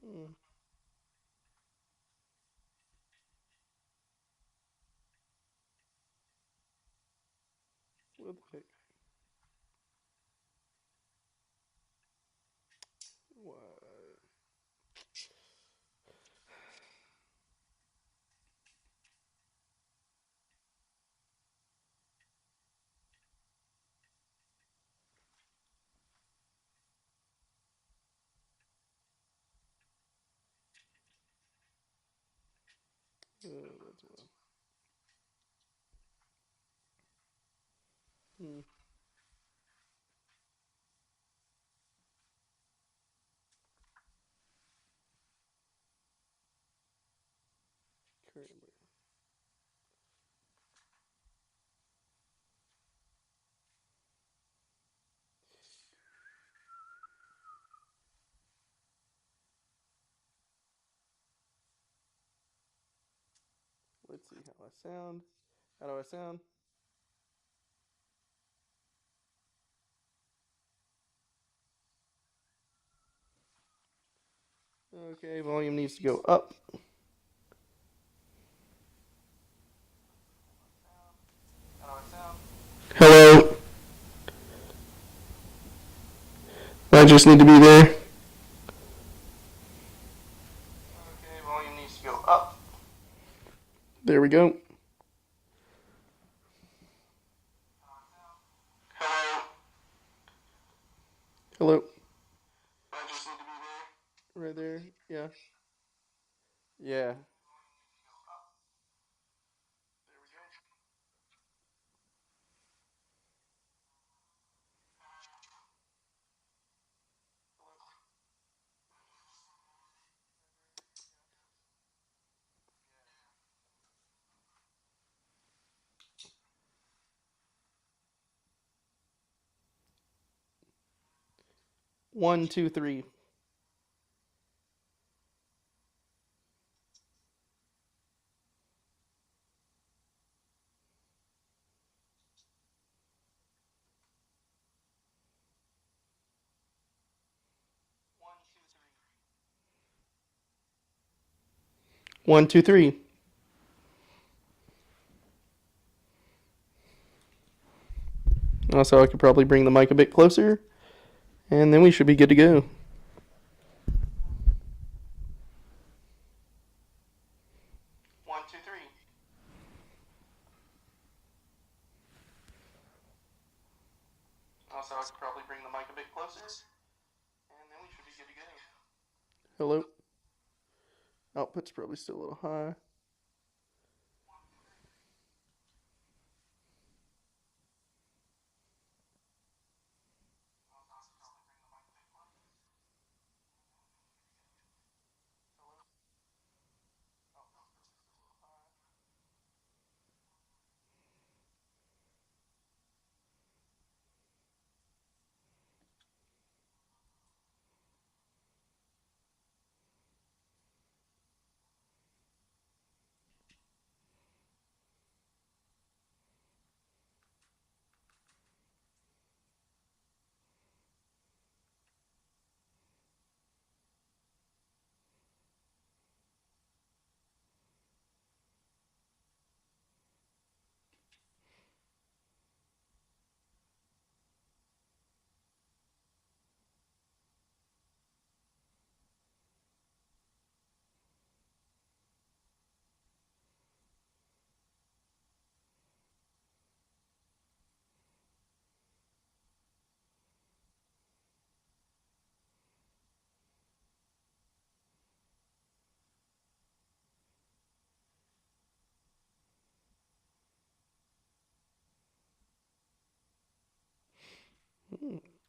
Mm. What the heck? What? That's well. Hmm. Currently. Let's see how I sound. How do I sound? Okay, volume needs to go up. Hello. I just need to be there. Okay, volume needs to go up. There we go. Hello. Hello. I just need to be there. Right there. Yeah. Yeah. 1, 2, 3. 1, 2, 3. Also, I could probably bring the mic a bit closer, and then we should be good to go. 1, 2, 3. Also, I could probably bring the mic a bit closer, and then we should be good to go. Hello. Output's probably still a little high.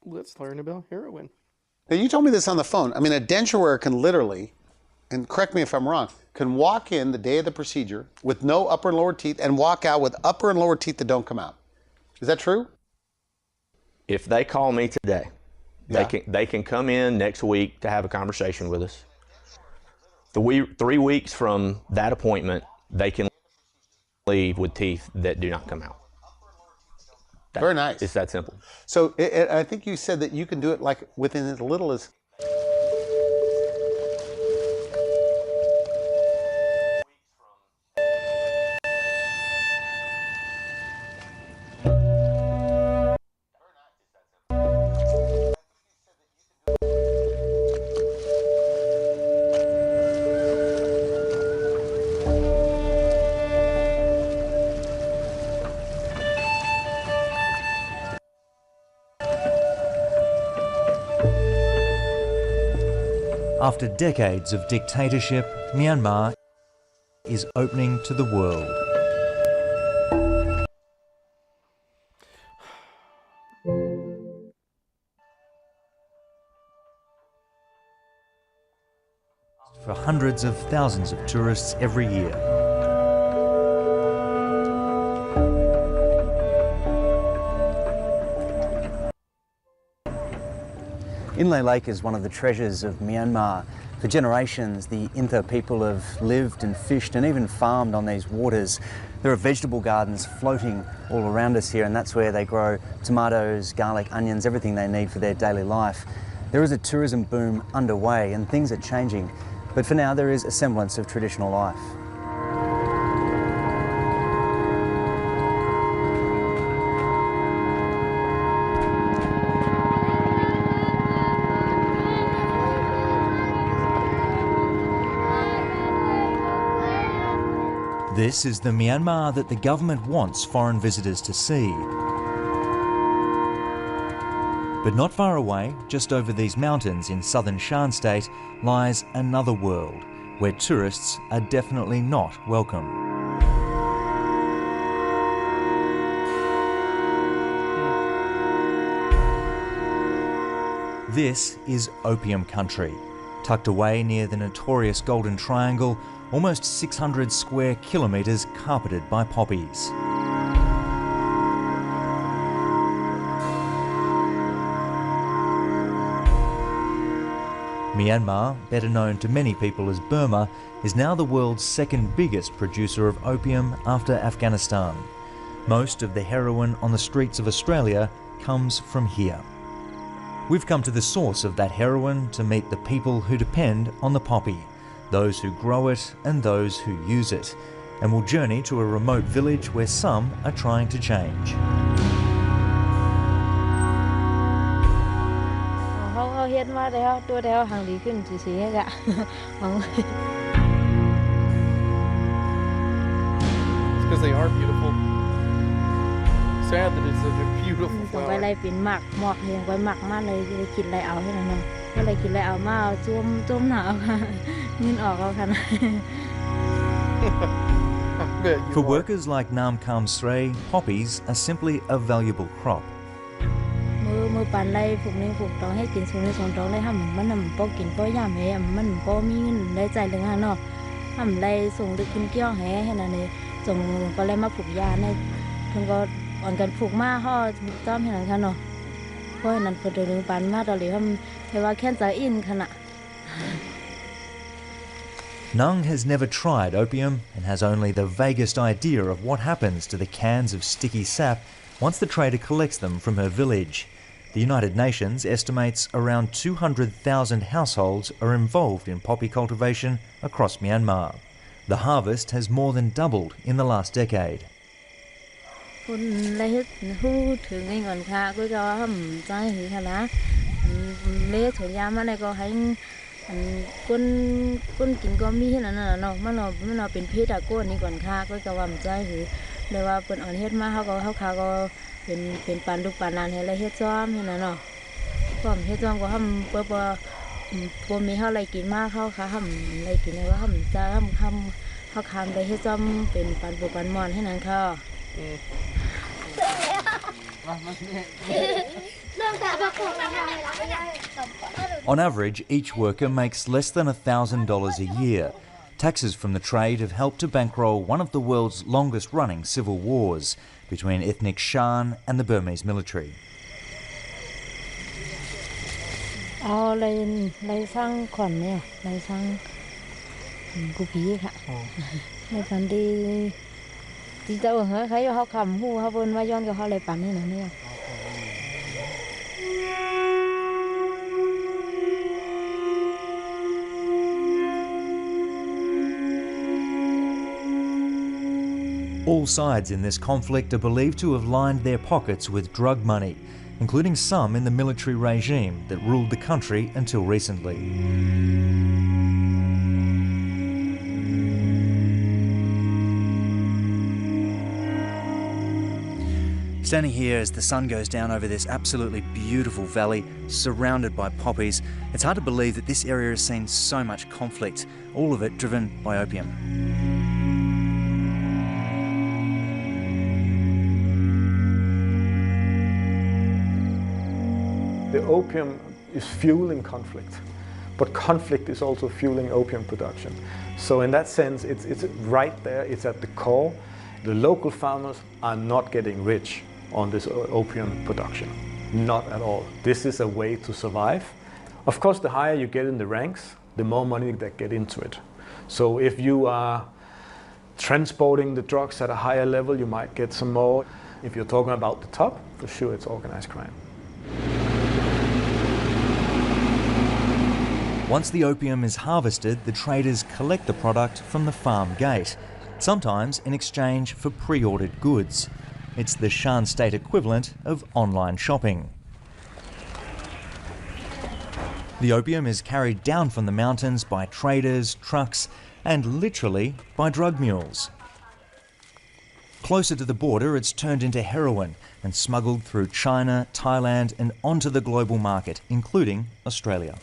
Let's learn about heroin. Now, you told me this on the phone. I mean, a denture wearer can literally, and correct me if I'm wrong, can walk in the day of the procedure with no upper and lower teeth and walk out with upper and lower teeth that don't come out. Is that true? If they call me today, Yeah. they can come in next week to have a conversation with us. 3 weeks from that appointment, they can leave with teeth that do not come out. Very nice. It's that simple. So I think you said that you can do it like within as little as After decades of dictatorship, Myanmar is opening to the world. For hundreds of thousands of tourists every year. Inle Lake is one of the treasures of Myanmar. For generations, the Intha people have lived and fished and even farmed on these waters. There are vegetable gardens floating all around us here, and that's where they grow tomatoes, garlic, onions, everything they need for their daily life. There is a tourism boom underway and things are changing, but for now there is a semblance of traditional life. This is the Myanmar that the government wants foreign visitors to see. But not far away, just over these mountains in southern Shan State, lies another world where tourists are definitely not welcome. This is opium country, tucked away near the notorious Golden Triangle, almost 600 square kilometres carpeted by poppies. Myanmar, better known to many people as Burma, is now the world's second biggest producer of opium after Afghanistan. Most of the heroin on the streets of Australia comes from here. We've come to the source of that heroin to meet the people who depend on the poppy, those who grow it and those who use it, and we'll journey to a remote village where some are trying to change. It's because they are beautiful. Sad that it's such a beautiful flower. อะไรเป็นหมักหมอกเฮียงไว้หมักมาเลยเลยคิดอะไรเอาให้นั่นเนาะก็เลยคิดอะไรเอามาเอาจุ่มหนาวค่ะเงินออกเอาค่ะ For workers like Nam Kam Srey, poppies are simply a valuable crop. มือปันไรผูกนึงผูกต้องให้กินส่วนนึงส่วนต้องได้ทำมันทำป้อกินป้อยามแห่มันป้อมีเงินได้ใจเรื่องเนาะทำไรส่งดึกขึ้นเกี่ยวแห่ให้นั่นเลยส่งก็เลยมาผูกยาในทั้งก็อ่อนกันผูกมาห่อจ้อมให้นั่นค่ะเนาะเพราะนั้นเพิ่นเดินปันมาตอนนี้ทำให้ว่าแค่ใจอินขนาด Nung has never tried opium and has only the vaguest idea of what happens to the cans of sticky sap once the trader collects them from her village. The United Nations estimates around 200,000 households are involved in poppy cultivation across Myanmar. The harvest has more than doubled in the last decade. คุณเลยพูดถึงไอ้ก่อนค่ะก็จะทำใจหือค่ะนะเลี้ยถั่วยามาเลยก็ให้ก้นกินก็มีให้นั่นน่ะเนาะมันเราเป็นเพศอะก้นนี่ก่อนค่ะก็จะว่าใจหือเลยว่าเปิ้นอ่อนเฮ็ดมาเขาก็เป็นปานลูกปานนานให้เลยเฮ็ดซ้อมให้นั่นเนาะซ้อมเฮ็ดซ้อมก็ทำบ่มีเฮาอะไรกินมาเขาค่ะทำอะไรกินเลยว่าทำจะทำเขาคำได้เฮ็ดซ้อมเป็นปานปูปานมอนให้นั่นค่ะ On average, each worker makes less than $1,000 a year. Taxes from the trade have helped to bankroll one of the world's longest-running civil wars between ethnic Shan and the Burmese military. เลยสร้างขวัญเนี่ยเลยสร้างกูผีค่ะในฝันดีที่จะเหรอใครเขาคำหูเขาเพิ่นว่าย้อนกับเขาเลยปั่นนี่นะเนี่ย All sides in this conflict are believed to have lined their pockets with drug money, including some in the military regime that ruled the country until recently. Standing here as the sun goes down over this absolutely beautiful valley surrounded by poppies, it's hard to believe that this area has seen so much conflict, all of it driven by opium. The opium is fueling conflict, but conflict is also fueling opium production. So in that sense, it's right there, it's at the core. The local farmers are not getting rich on this opium production, not at all. This is a way to survive. Of course, the higher you get in the ranks, the more money that get into it. So if you are transporting the drugs at a higher level, you might get some more. If you're talking about the top, for sure it's organized crime. Once the opium is harvested, the traders collect the product from the farm gate, sometimes in exchange for pre-ordered goods. It's the Shan State equivalent of online shopping. The opium is carried down from the mountains by traders, trucks, and literally by drug mules. Closer to the border, it's turned into heroin and smuggled through China, Thailand, and onto the global market, including Australia.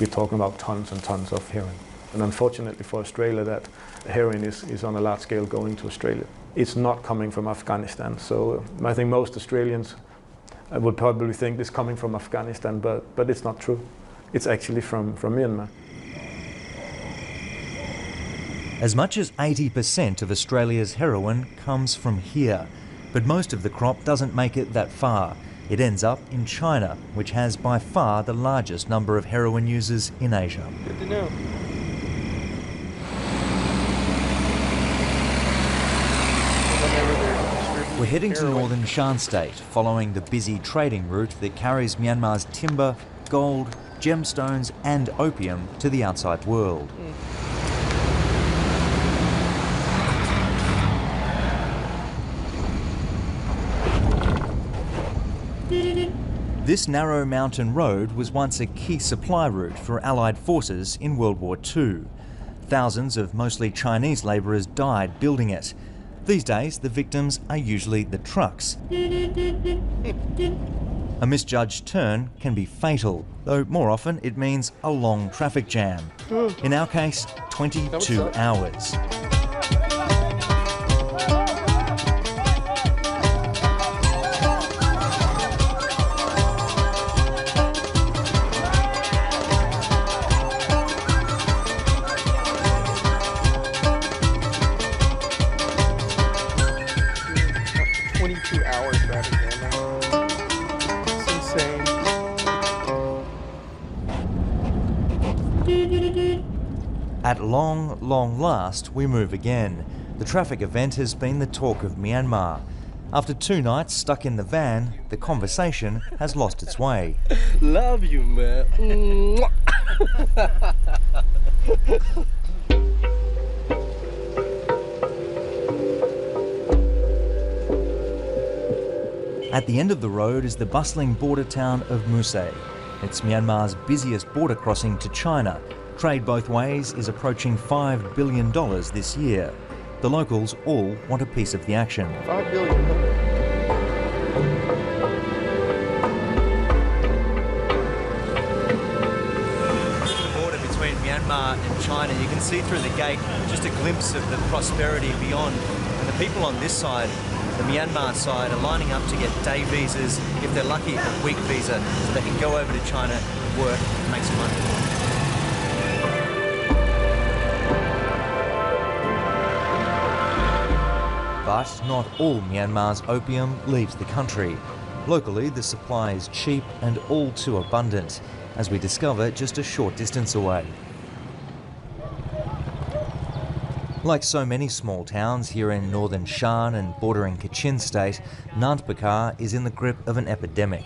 We're talking about tons and tons of heroin. And unfortunately for Australia, that heroin is on a large scale going to Australia. It's not coming from Afghanistan. So I think most Australians would probably think it's coming from Afghanistan, but it's not true. It's actually from Myanmar. As much as 80% of Australia's heroin comes from here, but most of the crop doesn't make it that far. It ends up in China, which has by far the largest number of heroin users in Asia. Good to know. We're heading to northern Shan State, following the busy trading route that carries Myanmar's timber, gold, gemstones and opium to the outside world. This narrow mountain road was once a key supply route for Allied forces in World War II. Thousands of mostly Chinese labourers died building it. These days, the victims are usually the trucks. A misjudged turn can be fatal, though more often it means a long traffic jam. In our case, 22 hours. At long last, we move again. The traffic event has been the talk of Myanmar. After 2 nights stuck in the van, the conversation has lost its way. Love you, man. At the end of the road is the bustling border town of Musei. It's Myanmar's busiest border crossing to China. Trade both ways is approaching $5 billion this year. The locals all want a piece of the action. $5 billion. The border between Myanmar and China, you can see through the gate just a glimpse of the prosperity beyond. And the people on this side, the Myanmar side, are lining up to get day visas, if they're lucky, a week visa, so they can go over to China, work, and make some money. But not all Myanmar's opium leaves the country. Locally, the supply is cheap and all too abundant, as we discover just a short distance away. Like so many small towns here in northern Shan and bordering Kachin State, Nant Bakar is in the grip of an epidemic.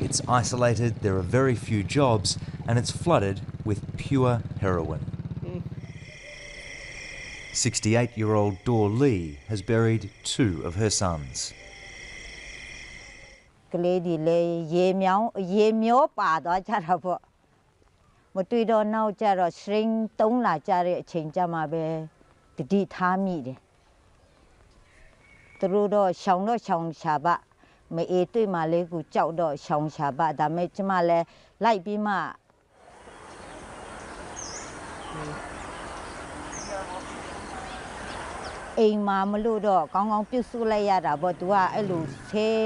It's isolated, there are very few jobs, and it's flooded with pure heroin. 68-year-old Dor Lee has buried 2 of her sons. တတိထားမိတယ်သူတို့တော့ရှောင်တော့ရှောင်ရှာပါမအေးတွေ့မှလေးကိုကြောက်တော့ရှောင်ရှာပါဒါမဲ့ကျမလည်းလိုက်ပြီးမှအိမ်မှာမလို့တော့ကောင်းကောင်းပြုစုလိုက်ရတာပေါ့သူကအဲ့လိုဆေး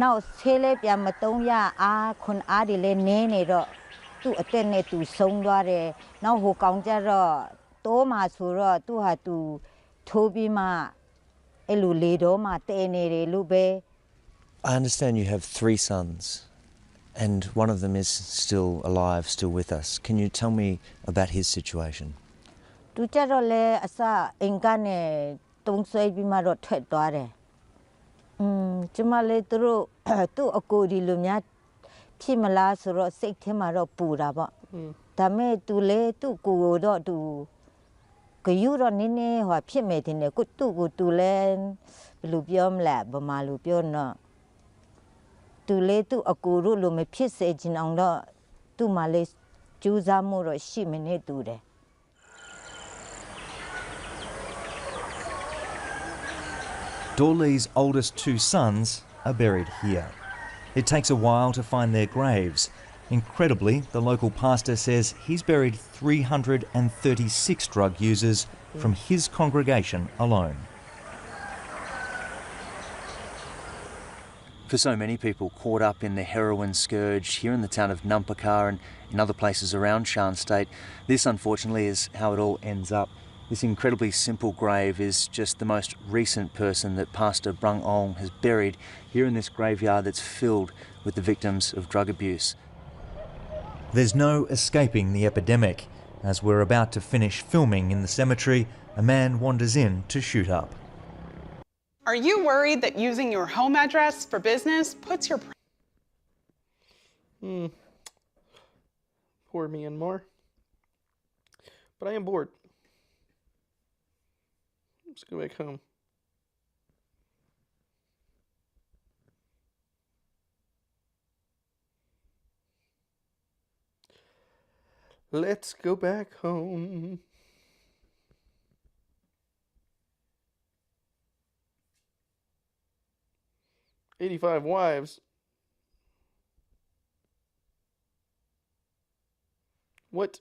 နောက်ဆေးလေးပြန်မတုံးရအားခွန်အားတွေလည်းနင်းနေတော့သူ့အသက်နဲ့သူဆုံးသွားတယ်နောက်ဟိုကောင်ကြတော့တိုးမှဆိုတော့သူဟာသူထိုးပြီးမှအဲ့လိုလေတော့မှတဲနေတယ်လို့ပဲ I understand you have 3 sons and one of them is still alive, still with us. Can you tell me about his situation? သူကြတော့လေအစအင်ကနေ တုံးဆွဲပြီးမှတော့ထွက်သွားတယ်ကျမလေးသူတို့သူ့အကိုဒီလိုများဖြစ်မလားဆိုတော့စိတ်ထဲမှာတော့ပူတာပေါ့ဒါမဲ့သူလေသူ့ကိုယ်တော့သူကယူတော့နည်းနည်းဟောဖြစ်မယ်တင်တယ်ကိုသူ့ကိုသူလဲဘယ်လိုပြောမလဲဗမာလိုပြောတော့သူလေသူ့အကိုတို့လိုမဖြစ်စေချင်အောင်တော့သူ့မှာလေကြိုးစားမှုတော့ရှိမနေတူတယ် Dorley's oldest 2 sons are buried here. It takes a while to find their graves. Incredibly, the local pastor says he's buried 336 drug users from his congregation alone. For so many people caught up in the heroin scourge here in the town of Nampakar and in other places around Shan State, this unfortunately is how it all ends up. This incredibly simple grave is just the most recent person that Pastor Brung Ong has buried here in this graveyard that's filled with the victims of drug abuse. There's no escaping the epidemic. As we're about to finish filming in the cemetery, a man wanders in to shoot up. Are you worried that using your home address for business puts your... Poor Myanmar. But I am bored. Let's go back home. Let's go back home. "85 wives." What?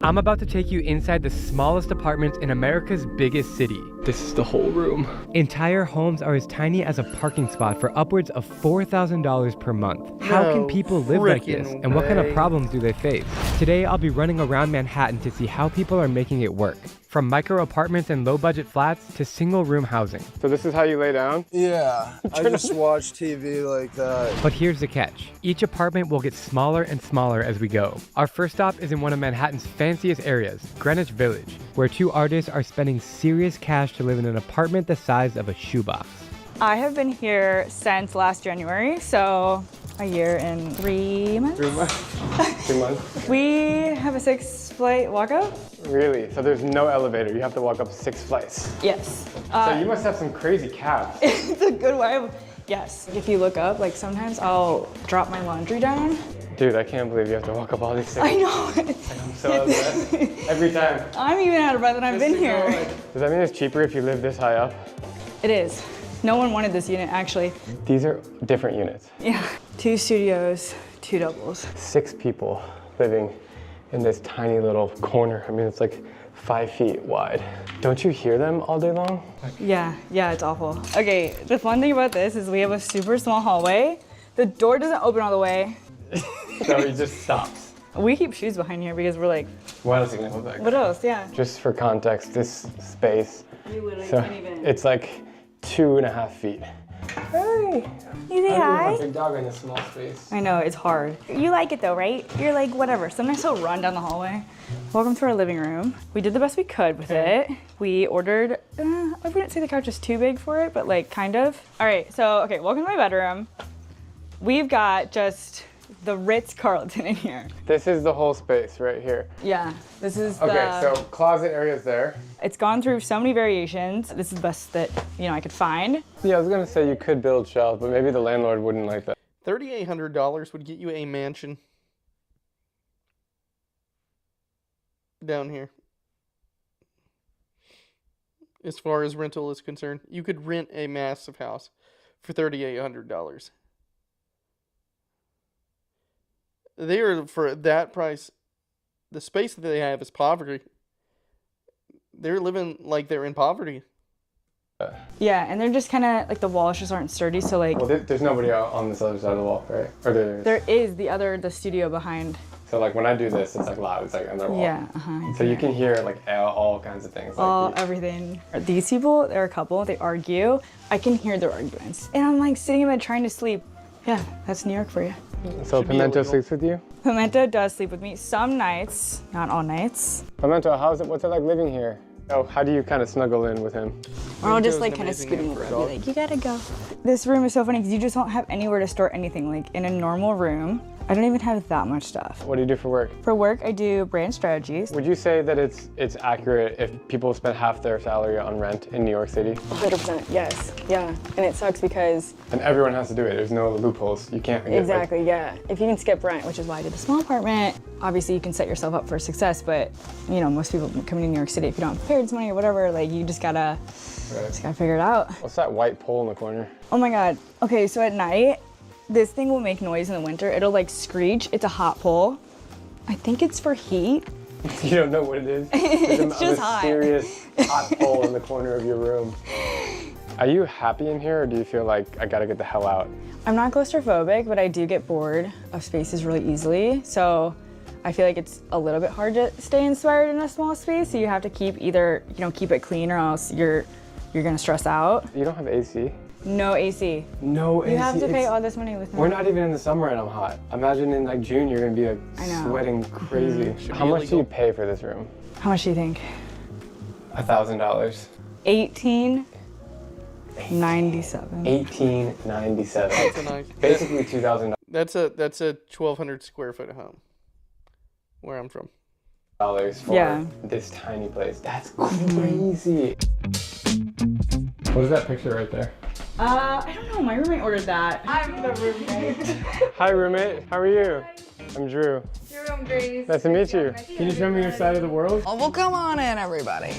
I'm about to take you inside the smallest apartments in America's biggest city. This is the whole room. Entire homes are as tiny as a parking spot for upwards of $4,000 per month. How can people live like this, and what kind of problems do they face? Today, I'll be running around Manhattan to see how people are making it work. From micro apartments and low budget flats to single room housing. So this is how you lay down? Yeah, I just watch TV like that. But here's the catch. Each apartment will get smaller and smaller as we go. Our first stop is in one of Manhattan's fanciest areas, Greenwich Village, where two artists are spending serious cash to live in an apartment the size of a shoebox. I have been here since last January, so a year and 3 months. 3 months? 2 months? We have a 6-flight walk-up. Really? So there's no elevator. You have to walk up 6 flights. Yes. So you must have some crazy calves. It's a good way. Yes. If you look up, like sometimes I'll drop my laundry down. Dude, I can't believe you have to walk up all these things. I know. I'm so out of breath. Every time. I'm even out of breath and I've been here. Does that mean it's cheaper if you live this high up? It is. No one wanted this unit, actually. These are different units. Yeah. 2 studios, 2 doubles. 6 people living in this tiny little corner. I mean, it's like 5 feet wide. Don't you hear them all day long? Yeah, it's awful. Okay, the fun thing about this is we have a super small hallway. The door doesn't open all the way. So it just stops. We keep shoes behind here because we're like, what else are you gonna put back there? What else? Yeah. Just for context, this space, You literally can't even. it's like 2.5 feet. Hey, you say hi? A big dog in a small space. I know, it's hard. You like it though, right? You're like, whatever. Sometimes he'll run down the hallway. Welcome to our living room. We did the best we could with it. We ordered, I wouldn't say the couch is too big for it, but like kind of. All right, so, okay, welcome to my bedroom. We've got just the Ritz-Carlton in here. This is the whole space right here. Yeah, this is Okay, so closet area's there. It's gone through so many variations. This is the best that, I could find. Yeah, I was gonna say you could build shelves, but maybe the landlord wouldn't like that. $3,800 would get you a mansion down here. As far as rental is concerned, you could rent a massive house for $3,800. They are, for that price, the space that they have is poverty. They're living like they're in poverty. Yeah, and they're just kind of, like, the walls just aren't sturdy, so, like... Well, there's nobody out on this other side of the wall, right? Or there is the studio behind. So, like, when I do this, it's, like, loud. It's, like, under the wall. Yeah, So you can hear, like, all kinds of things. Everything. These people, they're a couple, they argue. I can hear their arguments. And I'm, like, sitting in bed trying to sleep. Yeah, that's New York for you. So Pimento sleeps with you? Pimento does sleep with me some nights, not all nights. Pimento, what's it like living here? Oh, how do you kind of snuggle in with him? Or I'll just like kind of scoot him over and be like, you gotta go. This room is so funny because you just don't have anywhere to store anything. Like in a normal room, I don't even have that much stuff. What do you do for work? For work, I do brand strategies. Would you say that it's accurate if people spend half their salary on rent in New York City? 100%, yes. Yeah, and it sucks because... And everyone has to do it. There's no loopholes. You can't get, exactly, yeah. If you can skip rent, which is why I did the small apartment, obviously you can set yourself up for success, but most people coming to New York City, if you don't have parents' money or whatever, like you just gotta figure it out. What's that white pole in the corner? Oh my God. Okay, so at night, this thing will make noise in the winter. It'll like screech. It's a hot pole. I think it's for heat. You don't know what it is? It's just hot. Serious hot pole in the corner of your room. Are you happy in here, or do you feel like I gotta get the hell out? I'm not claustrophobic, but I do get bored of spaces really easily. So I feel like it's a little bit hard to stay inspired in a small space. So you have to keep keep it clean, or else you're gonna stress out. You don't have AC? No AC. No AC. You have to pay all this money with me. We're not even in the summer and I'm hot. Imagine in like June you're gonna be like sweating crazy. Mm-hmm. How much do you pay for this room? How much do you think? $1,000. $1,897. $1,897. That's a nice. Basically $2,000. That's a 1,200 square foot home. Where I'm from. For this tiny place. That's crazy. What is that picture right there? I don't know. My roommate ordered that. I'm the roommate. Hi, roommate. How are you? I'm Drew. Drew, I'm Grace. Nice to meet you. Can you show me your side of the world? Oh, well, come on in, everybody.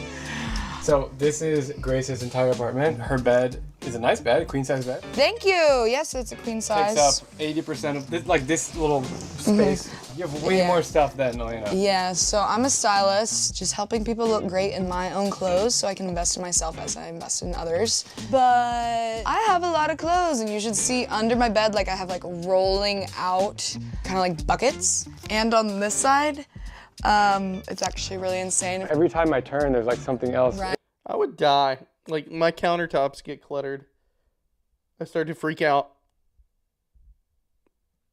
So this is Grace's entire apartment. Her bed is a nice bed, a queen size bed. Thank you. Yes, it's a queen size. Takes up 80% of this, like this little space. You have way more stuff than Elena. Yeah, so I'm a stylist, just helping people look great in my own clothes so I can invest in myself as I invest in others. But I have a lot of clothes, and you should see under my bed, like I have like rolling out kind of like buckets. And on this side, it's actually really insane. Every time I turn, there's like something else. Right. I would die. Like, my countertops get cluttered. I start to freak out.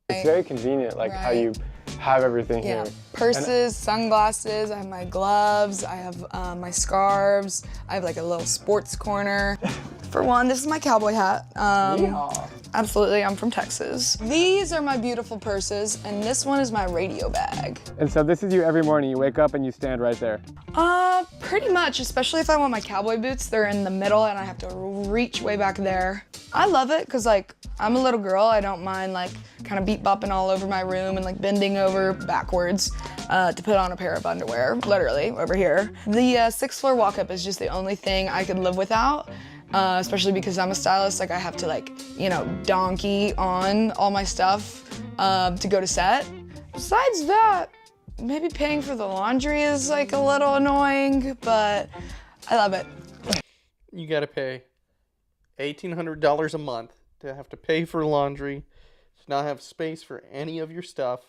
It's very convenient, like how you have everything here. Purses, sunglasses, I have my gloves, I have my scarves, I have like a little sports corner. For one, this is my cowboy hat. Absolutely, I'm from Texas. These are my beautiful purses, and this one is my radio bag. And so this is you every morning. You wake up and you stand right there. Pretty much, especially if I want my cowboy boots. They're in the middle and I have to reach way back there. I love it because like I'm a little girl. I don't mind like kind of beat bopping all over my room and like bending over backwards to put on a pair of underwear, literally over here. The 6th floor walk up is just the only thing I could live without. Especially because I'm a stylist, like I have to like, you know, donkey on all my stuff to go to set. Besides that, maybe paying for the laundry is like a little annoying, but I love it. You gotta pay $1,800 a month to have to pay for laundry, to not have space for any of your stuff.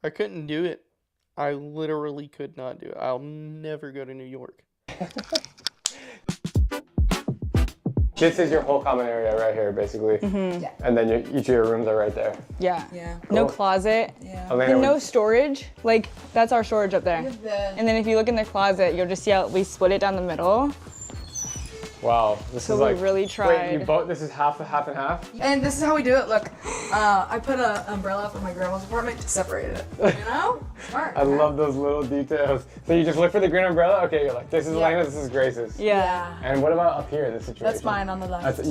I couldn't do it. I literally could not do it. I'll never go to New York. This is your whole common area right here, basically. Mm-hmm. And then each of your rooms are right there. Yeah. Cool. No closet. Elena, And no storage. Like, that's our storage up there. And then if you look in the closet, you'll just see how we split it down the middle. Wow, this So is we like. really tried. Wait, this is half and half? And this is how we do it. Look, I put an umbrella up in my grandma's apartment to separate it. You know? Smart. I love those little details. So you just look for the green umbrella? Okay, you're like, this is Elena's, this is Grace's. Yeah. And what about up here, this situation? That's mine on the left. That's,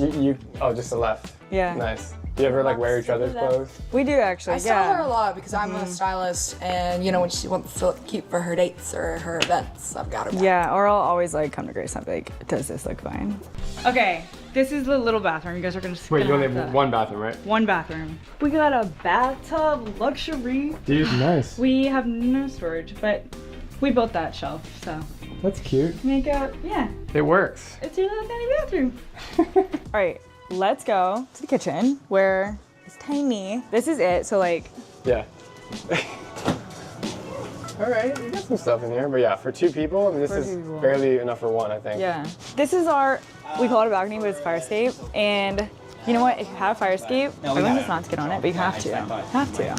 oh, just the left. Yeah. Nice. Do you ever like wear each other's clothes? We do actually, I style her a lot because I'm a stylist, and you know when she wants to look cute for her dates or her events, I've got her back. Yeah, or I'll always like come to Grace and be like, does this look fine? Okay, this is the little bathroom. You guys are gonna just Wait, you only have one bathroom, right? One bathroom. We got a bathtub, luxury. Dude, nice. We have no storage, but we built that shelf, so. That's cute. Makeup, yeah. It works. It's your little tiny bathroom. All right, let's go to the kitchen where it's tiny. This is it, so like. Yeah. All right, you got some stuff in here, but yeah, for 2 people, I mean, this is barely enough for 1, I think. Yeah. This is our, we call it a balcony, but it's fire escape. And you know what, if you have a fire escape, everyone does not to get on it, but you have to. Have to.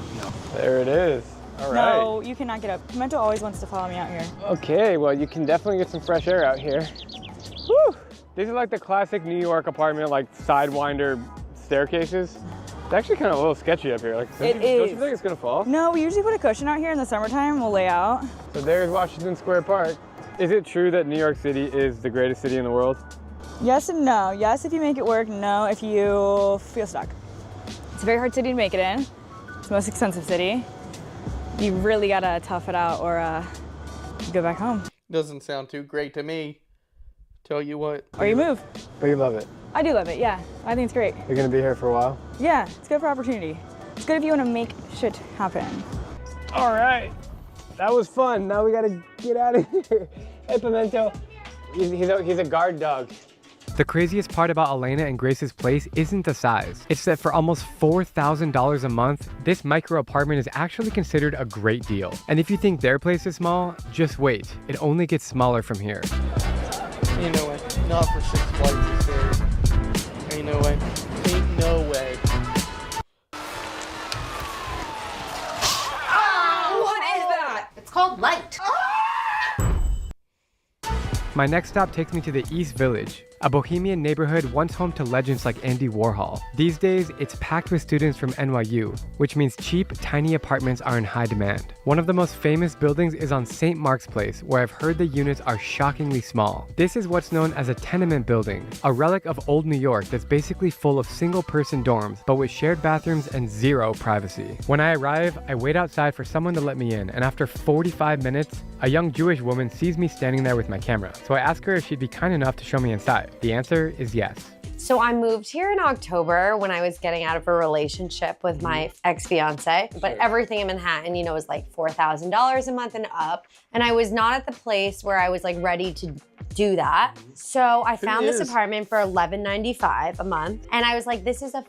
There it is. All right. No, you cannot get up. Pimento always wants to follow me out here. Okay, well, you can definitely get some fresh air out here. Whew. These are like the classic New York apartment, like sidewinder staircases. It's actually kind of a little sketchy up here. Like, don't you think it's gonna fall? No, we usually put a cushion out here in the summertime. We'll lay out. So there's Washington Square Park. Is it true that New York City is the greatest city in the world? Yes and no. Yes, if you make it work. No, if you feel stuck. It's a very hard city to make it in. It's the most expensive city. You really gotta tough it out or you go back home. Doesn't sound too great to me. Tell you what. Or you move. But you love it. I do love it, yeah. I think it's great. You're gonna be here for a while? Yeah, it's good for opportunity. It's good if you wanna make shit happen. All right, that was fun. Now we gotta get out of here. Hey, Pimento, he's a guard dog. The craziest part about Elena and Grace's place isn't the size. It's that for almost $4,000 a month, this micro apartment is actually considered a great deal. And if you think their place is small, just wait. It only gets smaller from here. Ain't no way. Not for 6 flights of stairs. Ain't no way. Ain't no way. What is that? It's called light. My next stop takes me to the East Village, a bohemian neighborhood once home to legends like Andy Warhol. These days, it's packed with students from NYU, which means cheap, tiny apartments are in high demand. One of the most famous buildings is on St. Mark's Place, where I've heard the units are shockingly small. This is what's known as a tenement building, a relic of old New York that's basically full of single-person dorms, but with shared bathrooms and zero privacy. When I arrive, I wait outside for someone to let me in, and after 45 minutes, a young Jewish woman sees me standing there with my camera. So I ask her if she'd be kind enough to show me inside. The answer is yes. So I moved here in October when I was getting out of a relationship with my ex-fiance, but everything in Manhattan, you know, was like $4,000 a month and up. And I was not at the place where I was like ready to do that. So I found this apartment for $11.95 a month. And I was like, this is a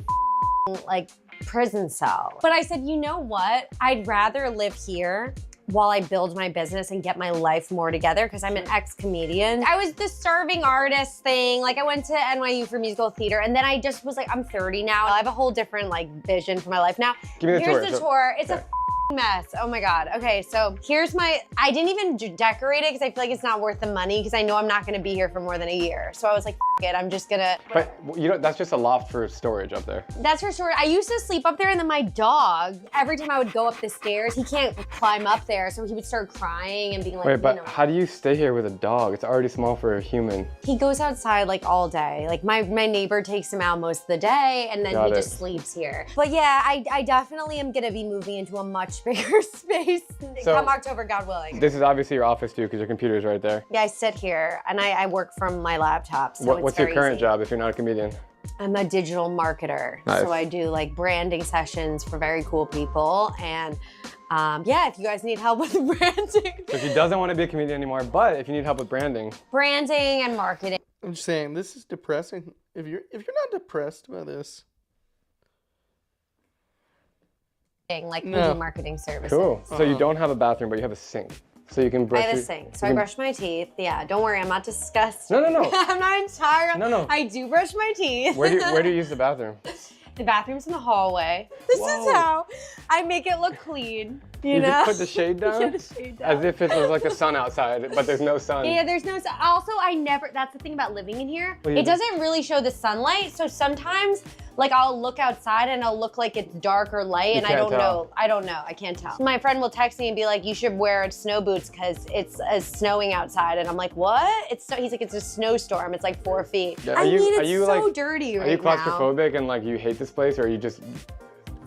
like prison cell. But I said, you know what? I'd rather live here while I build my business and get my life more together because I'm an ex-comedian. I was the starving artist thing. Like I went to NYU for musical theater and then I just was like, I'm 30 now. I have a whole different like vision for my life now. Give me the tour. Here's the tour. It's a mess. Oh my God. Okay, so here's I didn't even decorate it because I feel like it's not worth the money because I know I'm not gonna be here for more than a year. So I was like, it, I'm just gonna. But you know, that's just a loft for storage up there. That's for sure. I used to sleep up there and then my dog, every time I would go up the stairs, he can't climb up there. So he would start crying and being like, wait, but how do you stay here with a dog? It's already small for a human. He goes outside like all day. Like my neighbor takes him out most of the day and then he just sleeps here. But yeah, I definitely am gonna be moving into a much bigger space come October, God willing. This is obviously your office too, because your computer's right there. Yeah, I sit here and I work from my laptop, so What's your current job if you're not a comedian? I'm a digital marketer. Nice. So I do like branding sessions for very cool people. And yeah, if you guys need help with branding. So she doesn't want to be a comedian anymore, but if you need help with branding. Branding and marketing. I'm just saying, this is depressing. If you're not depressed by this. Like we do marketing services. Cool. So you don't have a bathroom, but you have a sink. So you can brush I have a sink, so I brush my teeth. Yeah, don't worry, I'm not disgusting. No. I'm not entirely. No. I do brush my teeth. Where do you use the bathroom? The bathroom's in the hallway. This is how I make it look clean. You know? Just put the shade down? Yeah, the shade down. As if it was like the sun outside, but there's no sun. Yeah, there's no sun. Also, that's the thing about living in here. Well, it doesn't really show the sunlight, so sometimes, like I'll look outside and it'll look like it's dark or light, and I don't know. I can't tell. My friend will text me and be like, you should wear snow boots because it's snowing outside, and I'm like, what? He's like, it's a snowstorm. It's like 4 feet. Yeah, it's so dirty right now. Are you claustrophobic and like you hate this place, or are you just?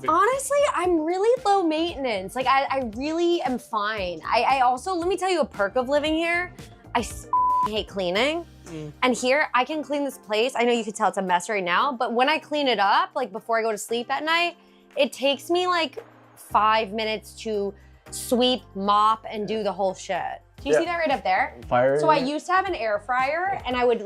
Honestly, I'm really low maintenance. Like I really am fine. I also, let me tell you a perk of living here. I hate cleaning. And here, I can clean this place. I know you can tell it's a mess right now, but when I clean it up, like before I go to sleep at night, it takes me like 5 minutes to sweep, mop, and do the whole shit. Do you see that right up there? So I used to have an air fryer, and I would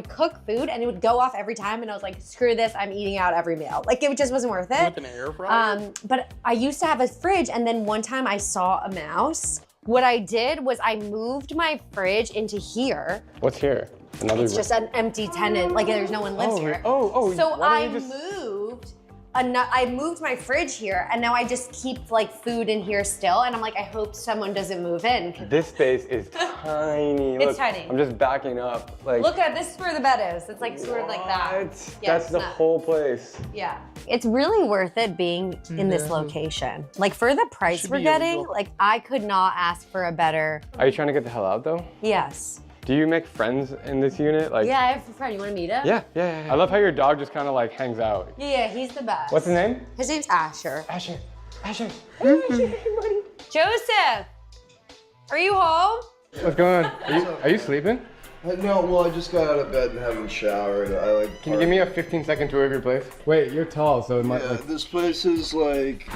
cook food, and it would go off every time, and I was like, screw this, I'm eating out every meal. Like it just wasn't worth it. With an air fryer? But I used to have a fridge, and then one time I saw a mouse. What I did was I moved my fridge into here. What's here? Another It's just an empty tenant, like there's no one lives here. So I moved my fridge here, and now I just keep like food in here still, and I'm like, I hope someone doesn't move in. This space is tiny. It's Look, tiny. I'm just backing up. Like, look at this is where the bed is. It's like sort of like that. Yeah, that's the whole place. Yeah. It's really worth it being in this location. Like for the price we're getting, like I could not ask for a better. Are you trying to get the hell out though? Yes. Do you make friends in this unit? Like. Yeah, I have a friend. You want to meet him? Yeah. I love how your dog just kind of like hangs out. Yeah, he's the best. What's his name? His name's Asher. Asher. Hey, Asher, hey, buddy. Joseph, are you home? What's going on? Are you sleeping? No, well, I just got out of bed and haven't showered. Can you give me a 15-second tour of your place? Wait, you're tall, so it might. Yeah, this place is like.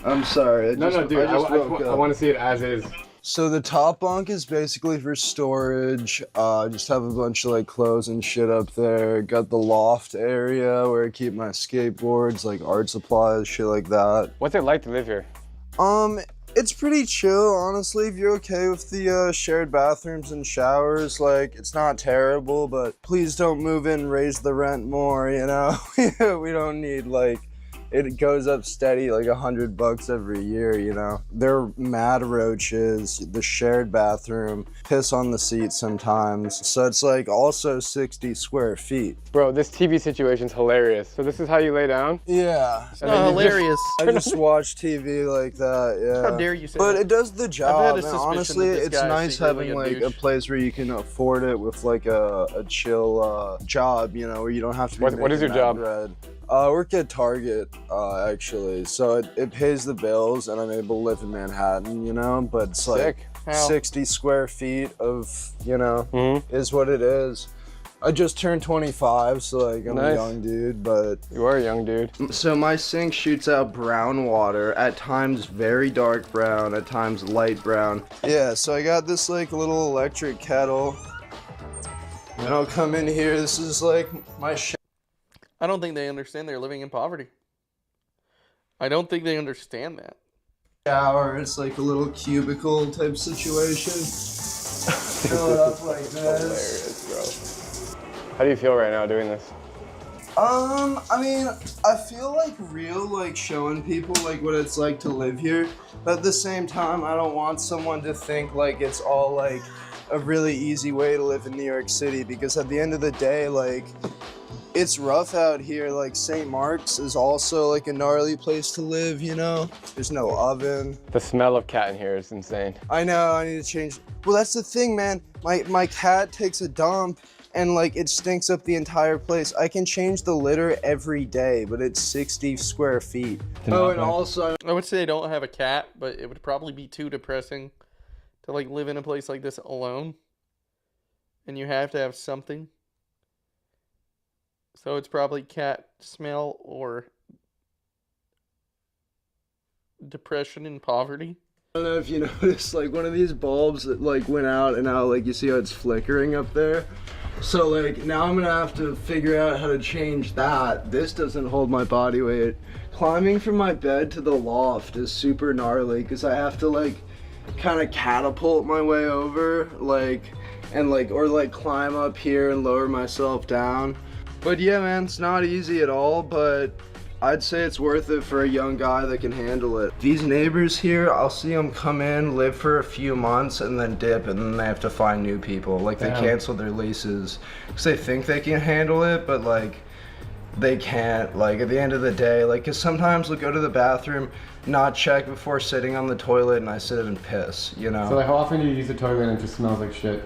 I'm sorry. No, dude. I want to see it as is. So the top bunk is basically for storage. Just have a bunch of like clothes and shit up there. Got the loft area where I keep my skateboards, like art supplies, shit like that. What's it like to live here? It's pretty chill, honestly. If you're okay with the shared bathrooms and showers, like it's not terrible, but please don't move in, raise the rent more, you know? We don't need like, it goes up steady like $100 every year, you know? They're mad roaches, the shared bathroom, piss on the seat sometimes. So it's like also 60 square feet. Bro, this TV situation's hilarious. So this is how you lay down? Yeah. It's not hilarious. I just watch TV like that, yeah. How dare you say But that? it does the job, I've had a and suspicion honestly, that this it's guy is nice secretly having a like a douche. place where you can afford it with like a chill job, you know, where you don't have to be What is your making job? bread. I work at Target, actually, so it pays the bills, and I'm able to live in Manhattan, you know, but it's like Sick. 60 square feet of, you know, is what it is. I just turned 25, so like I'm a young dude, but... You are a young dude. So my sink shoots out brown water, at times very dark brown, at times light brown. Yeah, so I got this like little electric kettle. And I'll come in here, this is like my I don't think they understand they're living in poverty. I don't think they understand that. shower. It's like a little cubicle type situation. Fill it up like this. Hilarious, bro. How do you feel right now doing this? I mean, I feel like real, like showing people like what it's like to live here. But at the same time, I don't want someone to think like it's all like a really easy way to live in New York City, because at the end of the day, like, it's rough out here. Like St. Mark's is also like a gnarly place to live, you know? There's no oven. The smell of cat in here is insane. I know, I need to change. Well, that's the thing, man. My cat takes a dump and like it stinks up the entire place. I can change the litter every day, but it's 60 square feet. Oh, and also I would say I don't have a cat, but it would probably be too depressing to like live in a place like this alone. And you have to have something. So it's probably cat smell or depression and poverty. I don't know if you noticed, like one of these bulbs that like went out, and now like you see how it's flickering up there. So like now I'm gonna have to figure out how to change that. This doesn't hold my body weight. Climbing from my bed to the loft is super gnarly because I have to like kind of catapult my way over, like, and like, or like climb up here and lower myself down. But yeah, man, it's not easy at all, but I'd say it's worth it for a young guy that can handle it. These neighbors here, I'll see them come in, live for a few months, and then dip, and then they have to find new people. Like, they cancel their leases because they think they can handle it, but like, they can't. Like, at the end of the day, like, because sometimes we'll go to the bathroom, not check before sitting on the toilet, and I sit and piss, you know? So like, how often do you use the toilet and it just smells like shit?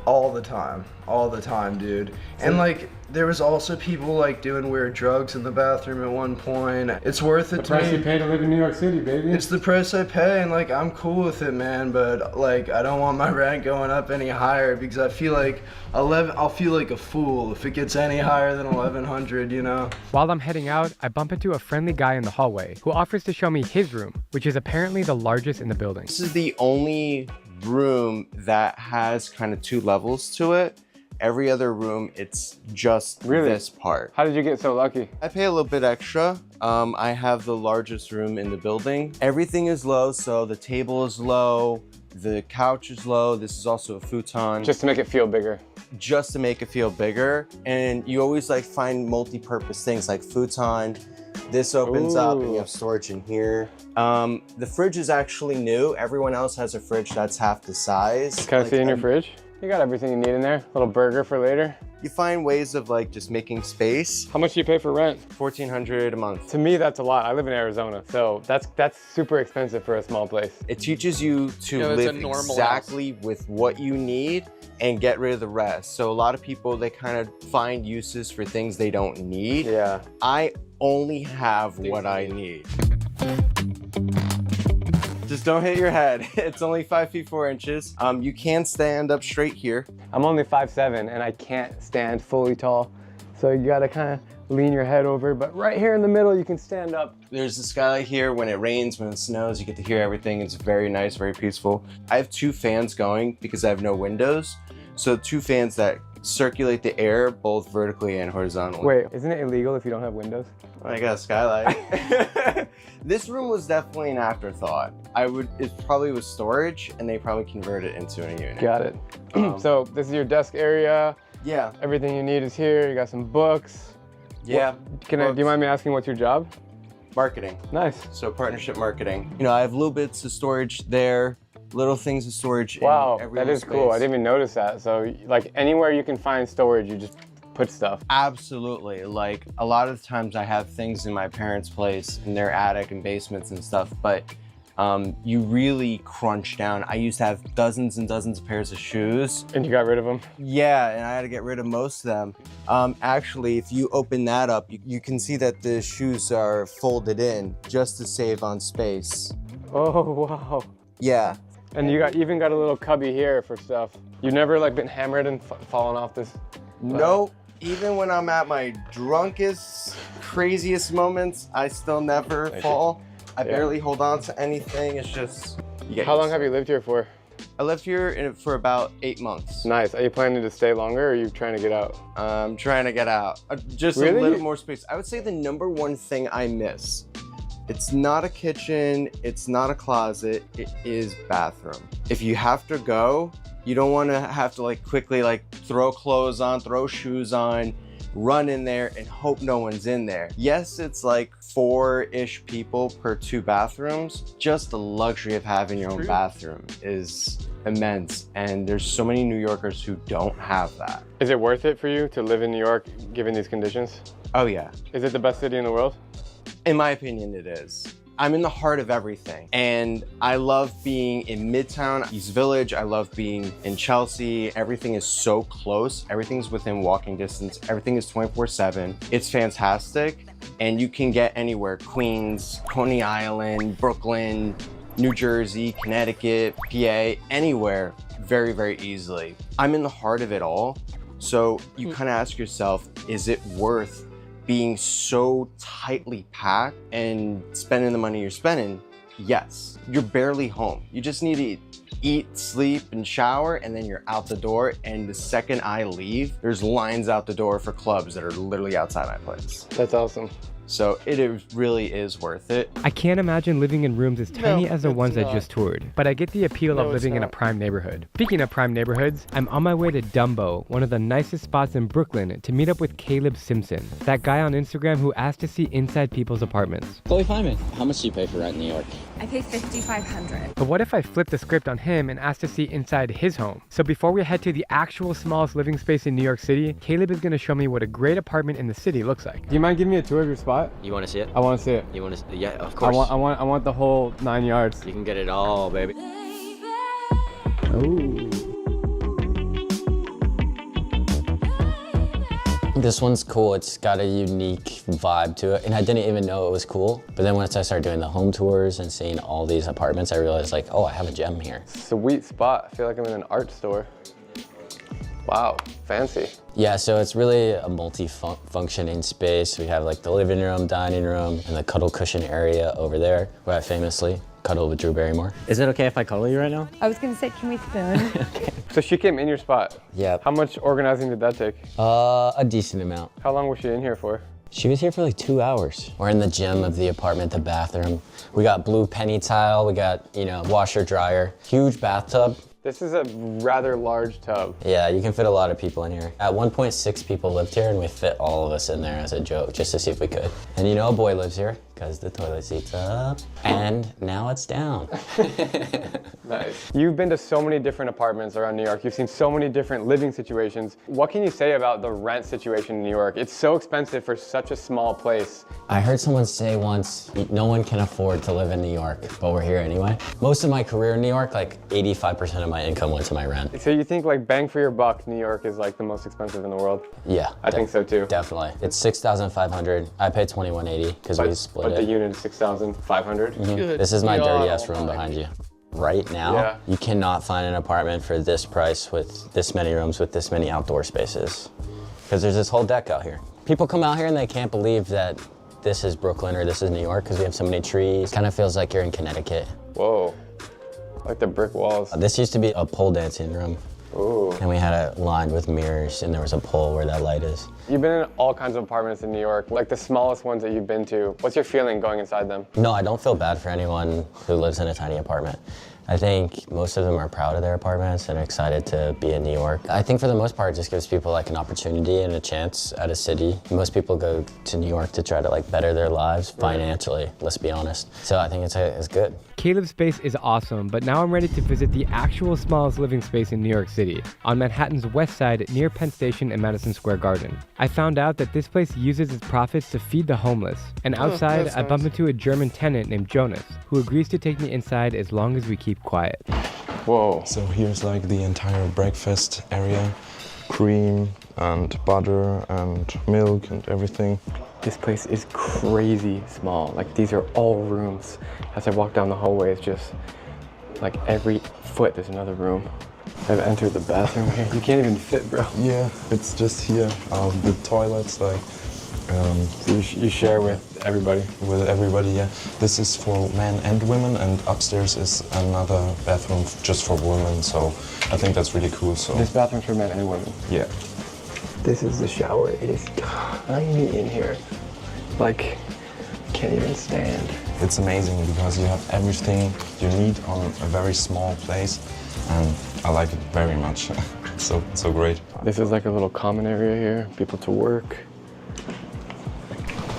All the time, dude. And like, there was also people like doing weird drugs in the bathroom at one point. It's worth it to me. The price you pay to live in New York City, baby. It's the price I pay, and like, I'm cool with it, man. But like, I don't want my rent going up any higher because I feel like I'll feel like a fool if it gets any higher than 1,100, you know? While I'm heading out, I bump into a friendly guy in the hallway who offers to show me his room, which is apparently the largest in the building. This is the only room that has kind of 2 levels to it. Every other room, it's just this part. How did you get so lucky? I pay a little bit extra. I have the largest room in the building. Everything is low, so the table is low, the couch is low. This is also a futon. Just to make it feel bigger. Just to make it feel bigger. And you always like find multi-purpose things like futon. This opens up and you have storage in here. The fridge is actually new. Everyone else has a fridge that's half the size. Can I see in your fridge? You got everything you need in there. Little burger for later. You find ways of like just making space. How much do you pay for rent? $1,400 a month. To me, that's a lot. I live in Arizona, so that's super expensive for a small place. It teaches you to live exactly with what you need and get rid of the rest. So a lot of people, they kind of find uses for things they don't need. Yeah. I only have what I need. Just don't hit your head. It's only 5 feet 4 inches. You can stand up straight here. I'm only 5'7" and I can't stand fully tall. So you gotta kind of lean your head over, but right here in the middle, you can stand up. There's a skylight here. When it rains, when it snows, you get to hear everything. It's very nice, very peaceful. I have 2 fans going because I have no windows. So 2 fans that circulate the air both vertically and horizontally. Wait, isn't it illegal if you don't have windows? Well, I got a skylight. This room was definitely an afterthought. It probably was storage, and they probably converted it into a unit. Got it. So this is your desk area. Yeah. Everything you need is here. You got some books. Yeah. Do you mind me asking what's your job? Marketing. Nice. So partnership marketing. You know, I have little bits of storage there, little things of storage. Wow, in that is space. cool. I didn't even notice that. So like anywhere you can find storage, you just put stuff. Absolutely. Like a lot of times I have things in my parents' place in their attic and basements and stuff, but you really crunch down. I used to have dozens and dozens of pairs of shoes. And you got rid of them? Yeah, and I had to get rid of most of them. Actually, if you open that up, you can see that the shoes are folded in just to save on space. Oh, wow. Yeah. And you even got a little cubby here for stuff. You've never like been hammered and fallen off this? Nope. Even when I'm at my drunkest, craziest moments, I still never fall. I barely hold on to anything. It's just. How long have you lived here for? I lived here for about 8 months. Nice. Are you planning to stay longer, or are you trying to get out? I'm trying to get out. Just Really? a little more space. I would say the number one thing I miss, it's not a kitchen, it's not a closet, it is bathroom. If you have to go, you don't want to have to like quickly like throw clothes on, throw shoes on, run in there and hope no one's in there. Yes, it's like 4-ish people per 2 bathrooms. Just the luxury of having your own bathroom is immense. And there's so many New Yorkers who don't have that. Is it worth it for you to live in New York given these conditions? Oh yeah. Is it the best city in the world? In my opinion, it is. I'm in the heart of everything. And I love being in Midtown, East Village. I love being in Chelsea. Everything is so close. Everything's within walking distance. Everything is 24/7. It's fantastic. And you can get anywhere. Queens, Coney Island, Brooklyn, New Jersey, Connecticut, PA, anywhere very, very easily. I'm in the heart of it all. So you kind of ask yourself, is it worth being so tightly packed and spending the money you're spending? Yes. You're barely home. You just need to eat, sleep, and shower, and then you're out the door. And the second I leave, there's lines out the door for clubs that are literally outside my place. That's awesome. So it really is worth it. I can't imagine living in rooms as tiny as the ones I not. just toured, but I get the appeal of No, it's living in a not. prime neighborhood. Speaking of prime neighborhoods, I'm on my way to Dumbo, one of the nicest spots in Brooklyn, to meet up with Caleb Simpson, that guy on Instagram who asked to see inside people's apartments. Chloe Feynman, how much do you pay for rent in New York? I pay $5,500. But what if I flip the script on him and ask to see inside his home? So before we head to the actual smallest living space in New York City, Caleb is going to show me what a great apartment in the city looks like. Do you mind giving me a tour of your spot? You want to see it? I want to see it. You want to? Yeah, of I course. want, I want the whole 9 yards. You can get it all, baby. Ooh. This one's cool. It's got a unique vibe to it, and I didn't even know it was cool. But then once I started doing the home tours and seeing all these apartments, I realized like, oh, I have a gem here. Sweet spot. I feel like I'm in an art store. Wow, fancy. Yeah, so it's really a multi-functioning space. We have like the living room, dining room, and the cuddle cushion area over there, where I famously cuddle with Drew Barrymore. Is it okay if I cuddle you right now? I was gonna say, can we spoon? So she came in your spot? Yeah. How much organizing did that take? A decent amount. How long was she in here for? She was here for like 2 hours. We're in the gym of the apartment, the bathroom. We got blue penny tile, we got, washer, dryer, huge bathtub. This is a rather large tub. Yeah, you can fit a lot of people in here. At 1.6 people lived here, and we fit all of us in there as a joke, just to see if we could. And a boy lives here, because the toilet seat's up, and now it's down. Nice. You've been to so many different apartments around New York. You've seen so many different living situations. What can you say about the rent situation in New York? It's so expensive for such a small place. I heard someone say once, no one can afford to live in New York, but we're here anyway. Most of my career in New York, like 85% of my income went to my rent. So you think like bang for your buck, New York is like the most expensive in the world? Yeah. I think so too. Definitely. It's $6,500. I paid $2,180 because we split But it. the unit is $6,500. This is my dirty ass room behind you. Right now, Yeah. you cannot find an apartment for this price with this many rooms, with this many outdoor spaces. Because there's this whole deck out here. People come out here and they can't believe that this is Brooklyn or this is New York because we have so many trees. Kind of feels like you're in Connecticut. Whoa, like the brick walls. This used to be a pole dancing room. Ooh. And we had it lined with mirrors, and there was a pole where that light is. You've been in all kinds of apartments in New York, like the smallest ones that you've been to. What's your feeling going inside them? No, I don't feel bad for anyone who lives in a tiny apartment. I think most of them are proud of their apartments and excited to be in New York. I think for the most part, it just gives people like an opportunity and a chance at a city. Most people go to New York to try to like better their lives financially, let's be honest. So I think it's good. Caleb's space is awesome, but now I'm ready to visit the actual smallest living space in New York City, on Manhattan's west side near Penn Station and Madison Square Garden. I found out that this place uses its profits to feed the homeless, and outside that's I bump nice. into a German tenant named Jonas, who agrees to take me inside as long as we keep quiet. Whoa. So here's like the entire breakfast area, cream and butter and milk and everything. This place is crazy small. Like these are all rooms. As I walk down the hallway, it's just like every foot there's another room. I've entered the bathroom here. You can't even fit, bro. Yeah, it's just here. The toilets, like. So you share with everybody? With everybody, yeah. This is for men and women, and upstairs is another bathroom just for women. So I think that's really cool. So this bathroom's for men and women. Yeah. This is the shower. It is tiny in here. Like, can't even stand. It's amazing because you have everything you need on a very small place, and I like it very much. so great. This is like a little common area here. People to work.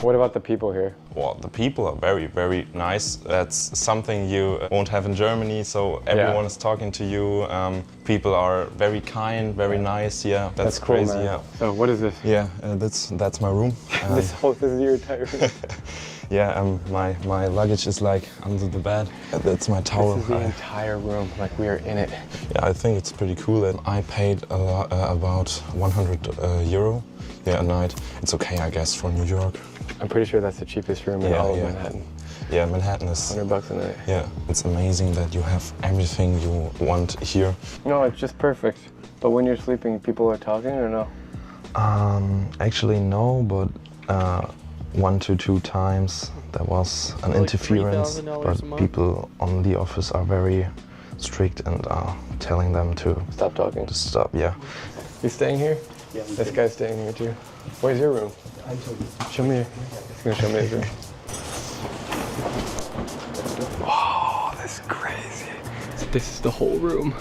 What about the people here? Well, the people are very, very nice. That's something you won't have in Germany, so everyone is talking to you. People are very kind, very nice. Yeah, that's cool, crazy. man. Yeah. So what is this? Yeah, that's my room. This is your entire room. Yeah, my luggage is like under the bed. That's my towel. This is the entire room, like we are in it. Yeah, I think it's pretty cool, and I paid about 100 euro a night. It's okay, I guess, for New York. I'm pretty sure that's the cheapest room in all of Manhattan. Yeah, Manhattan is $100 a night. Yeah, it's amazing that you have everything you want here. No, it's just perfect. But when you're sleeping, people are talking or no? Actually no, but 1 to 2 times there was an interference. But people on the office are very strict and are telling them to stop talking. To stop, yeah. You staying here? Yeah. This guy's staying here too. Where's your room? I told you. Show me. He's gonna show me his room. Wow, that's crazy. This is the whole room.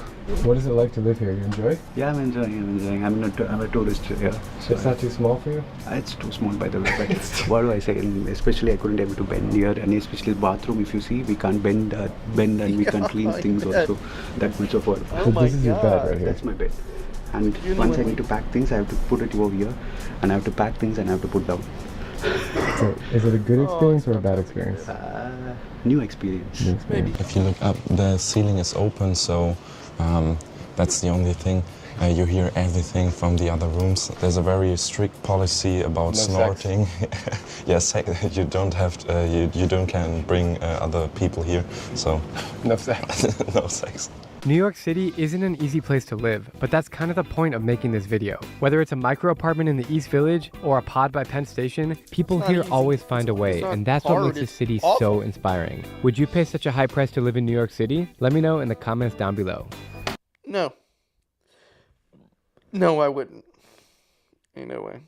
What is it like to live here? You enjoy it? Yeah, I'm enjoying. I'm a tourist here. So it's not too small for you? It's too small, by the way. But what do I say? Especially, I couldn't able to bend here, and especially bathroom. If you see, we can't bend and we can't clean things also. That much of work. So this is your bed right here. That's my bed. And once I need to pack things, I have to put it over here, and I have to pack things and I have to put down. So is it a good experience or a bad experience? New experience. Maybe. If you look up, the ceiling is open, so that's the only thing. You hear everything from the other rooms. There's a very strict policy about snorting. Yes, you don't have you can bring other people here. So no sex. No sex. New York City isn't an easy place to live, but that's kind of the point of making this video. Whether it's a micro apartment in the East Village or a pod by Penn Station, people here always find a way, and that's what makes this city so inspiring. Would you pay such a high price to live in New York City? Let me know in the comments down below. No. No, I wouldn't. Ain't no way.